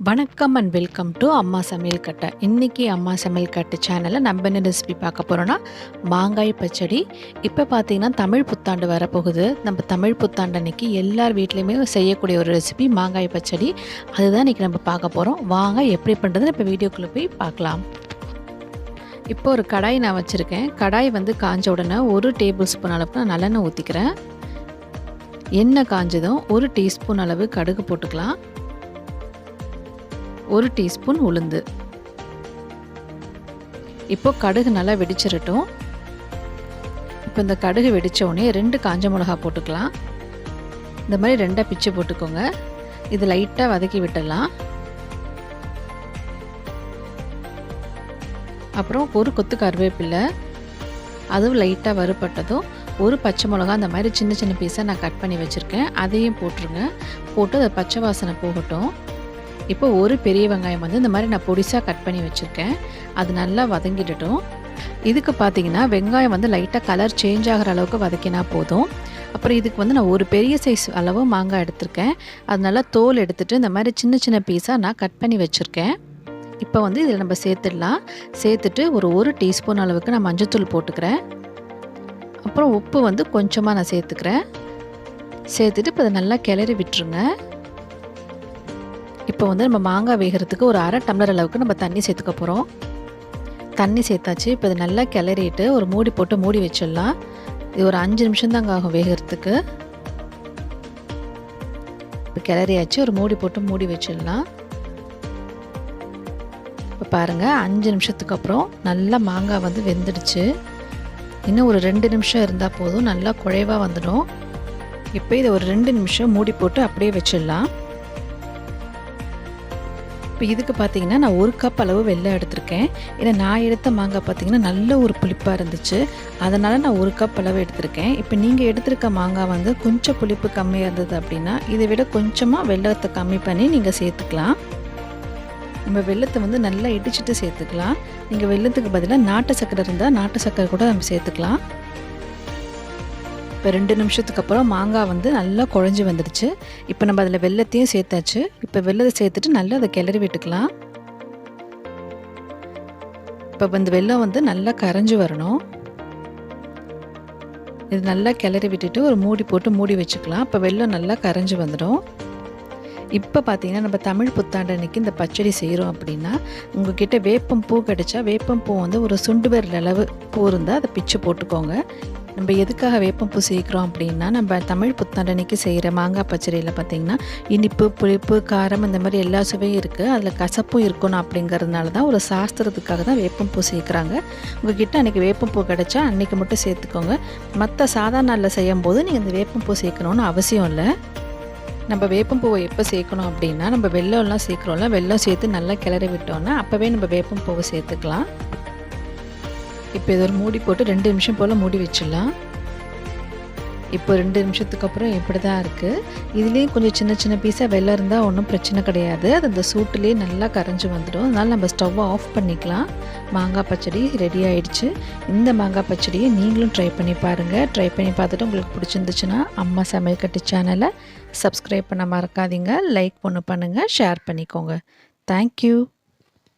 வணக்கம் and welcome to அம்மா சமையல் கட்டை. இன்றைக்கி அம்மா சமையல் கட்டு சேனலில் நம்ம என்ன ரெசிபி பார்க்க போகிறோன்னா மாங்காய் பச்சடி. இப்போ பார்த்திங்கன்னா தமிழ் புத்தாண்டு வரப்போகுது. நம்ம தமிழ் புத்தாண்டு அன்றைக்கி எல்லார் வீட்லேயுமே செய்யக்கூடிய ஒரு ரெசிபி மாங்காய் பச்சடி. அதுதான் இன்றைக்கி நம்ம பார்க்க போகிறோம். வாங்க எப்படி பண்ணுறதுன்னு இப்போ வீடியோக்குள்ளே போய் பார்க்கலாம். இப்போ ஒரு கடாய் நான் வச்சுருக்கேன். கடாய் காஞ்ச உடனே 1 டேபிள் ஸ்பூன் அளவுக்கு நான் நல்லெண்ணெய் ஊற்றிக்கிறேன். எண்ணெய் காஞ்சதும் 1 டீஸ்பூன் அளவு கடுகு போட்டுக்கலாம். 1 டீஸ்பூன் உளுந்து. இப்போ கடுகு நல்லா வெடிச்சிரட்டும். இப்போ இந்த கடுகு வெடித்த உடனே 2 காஞ்ச மிளகா போட்டுக்கலாம். இந்த மாதிரி 2 பிச்சு போட்டுக்கோங்க. இது லைட்டாக வதக்கி விட்டுடலாம். அப்புறம் 1 கொத்து கருவேப்பிலை, அதுவும் லைட்டாக வறுபட்டதும் 1 பச்சை மிளகா அந்த மாதிரி சின்ன சின்ன பீஸாக நான் கட் பண்ணி வச்சுருக்கேன். அதையும் போட்டுருங்க. போட்டு அதை பச்சை வாசனை போகட்டும். இப்போ 1 பெரிய வெங்காயம் இந்த மாதிரி நான் பொடிசாக கட் பண்ணி வச்சுருக்கேன். அது நல்லா வதங்கிடட்டும். இதுக்கு பார்த்தீங்கன்னா வெங்காயம் லைட்டாக கலர் சேஞ்ச் ஆகிற அளவுக்கு வதக்கினா போதும். அப்புறம் இதுக்கு நான் 1 பெரிய சைஸ் அளவு மாங்காய் எடுத்திருக்கேன். அது நல்லா தோல் எடுத்துகிட்டு இந்த மாதிரி சின்ன சின்ன பீஸாக நான் கட் பண்ணி வச்சுருக்கேன். இப்போ இதில் நம்ம சேர்த்துடலாம். சேர்த்துட்டு ஒரு 1 டீஸ்பூன் அளவுக்கு நான் மஞ்சள்தூள் போட்டுக்கிறேன். அப்புறம் உப்பு கொஞ்சமாக நான் சேர்த்துக்கிறேன். சேர்த்துட்டு இப்போ அதை நல்லா கிளறி விட்டுருங்க. இப்போ நம்ம மாங்காய் வேகிறதுக்கு ஒரு 1/2 டம்ளர் அளவுக்கு நம்ம தண்ணி சேர்த்துக்க போகிறோம். தண்ணி சேர்த்தாச்சு. இப்போ இதை நல்லா கிளறிட்டு ஒரு மூடி போட்டு மூடி வச்சிடலாம். இது ஒரு 5 நிமிஷம் தாங்க ஆகும் வேகிறதுக்கு. இப்போ கிளறியாச்சு. ஒரு மூடி போட்டு மூடி வச்சிடலாம். இப்போ பாருங்கள், 5 நிமிஷத்துக்கு அப்புறம் நல்லா மாங்காய் வெந்துடுச்சு. இன்னும் ஒரு 2 நிமிஷம் இருந்தால் போதும், நல்லா குழைவாக வந்துடும். இப்போ இதை ஒரு 2 நிமிஷம் மூடி போட்டு அப்படியே வச்சிடலாம். இப்போ இதுக்கு பார்த்தீங்கன்னா நான் 1 கப் அளவு வெல்லம் எடுத்திருக்கேன். ஏன்னா நான் எடுத்த மாங்காய் பார்த்தீங்கன்னா நல்ல ஒரு புளிப்பாக இருந்துச்சு. அதனால் நான் 1 கப் அளவு எடுத்திருக்கேன். இப்போ நீங்கள் எடுத்திருக்க மாங்காய் கொஞ்சம் புளிப்பு கம்மியாக இருந்தது அப்படின்னா இதை விட கொஞ்சமாக வெல்லத்தை கம்மி பண்ணி நீங்கள் சேர்த்துக்கலாம். நம்ம வெல்லத்தை நல்லா இடிச்சிட்டு சேர்த்துக்கலாம். நீங்கள் வெல்லத்துக்கு பதிலாக நாட்டு சர்க்கரை இருந்தால் நாட்டு சர்க்கரை கூட நம்ம சேர்த்துக்கலாம். இப்போ 2 நிமிஷத்துக்கு அப்புறம் மாங்காய் நல்லா குழஞ்சி வந்துடுச்சு. இப்போ நம்ம அதில் வெல்லத்தையும் சேர்த்தாச்சு. இப்போ வெல்லத்தை சேர்த்துட்டு நல்லா அதை கிளறி விட்டுக்கலாம். இப்போ வெல்லம் நல்லா கரைஞ்சி வரணும். இது நல்லா கிளறி விட்டுட்டு ஒரு மூடி போட்டு மூடி வச்சுக்கலாம். இப்போ வெல்லம் நல்லா கரைஞ்சி வந்துடும். இப்போ பார்த்தீங்கன்னா நம்ம தமிழ் புத்தாண்டு அன்றைக்கி இந்த பச்சடி செய்கிறோம் அப்படின்னா உங்கள்கிட்ட வேப்பம் பூ கிடச்சா வேப்பம் பூ ஒரு சுண்டு விரல் அளவு பூ இருந்தால் அதை பிச்சு போட்டுக்கோங்க. நம்ம எதுக்காக வேப்பம்பூ சேர்க்குறோம் அப்படின்னா நம்ம தமிழ் புத்தாண்டு அன்றைக்கி செய்கிற மாங்காய் பச்சடியில் பார்த்திங்கன்னா இனிப்பு, புளிப்பு, காரம் இந்த மாதிரி எல்லா சுவையும் இருக்குது. அதில் கசப்பும் இருக்கணும் அப்படிங்கிறதுனால தான் ஒரு சாஸ்திரத்துக்காக தான் வேப்பம்பூ சேர்க்குறாங்க. உங்கள்கிட்ட அன்றைக்கி வேப்பம்பூ கிடச்சா அன்றைக்கி மட்டும் சேர்த்துக்கோங்க. மற்ற சாதாரண நாளில் செய்யும் போது நீங்கள் இந்த வேப்பம்பூ சேர்க்கணுன்னு அவசியம் இல்லை. நம்ம வேப்பம்பூவை எப்போ சேர்க்கணும் அப்படின்னா நம்ம வெல்லம்லாம் சேர்க்குறோம்ல, வெல்லம் சேர்த்து நல்லா கிளறி விட்டோன்னா அப்போவே நம்ம வேப்பம்பூவை சேர்த்துக்கலாம். இப்போ இது ஒரு மூடி போட்டு 2 நிமிஷம் போல் மூடி வச்சிடலாம். இப்போ 2 நிமிஷத்துக்கு அப்புறம் இப்படி தான் இருக்குது. இதுலேயும் கொஞ்சம் சின்ன சின்ன பீஸாக வெல்லம் இருந்தால் ஒன்றும் பிரச்சனை கிடையாது. அது அந்த சூட்டுலேயே நல்லா கரைஞ்சி வந்துடும். அதனால் நம்ம ஸ்டவ்வை ஆஃப் பண்ணிக்கலாம். மாங்காய் பச்சடி ரெடி ஆகிடுச்சு. இந்த மாங்காய் பச்சடியை நீங்களும் ட்ரை பண்ணி பாருங்கள். ட்ரை பண்ணி பார்த்துட்டு உங்களுக்கு பிடிச்சிருந்துச்சுன்னா அம்மா சமையல் கட்டு சேனலை சப்ஸ்கிரைப் பண்ண மறக்காதீங்க. லைக் பண்ணுங்கள், ஷேர் பண்ணிக்கோங்க. தேங்க்யூ.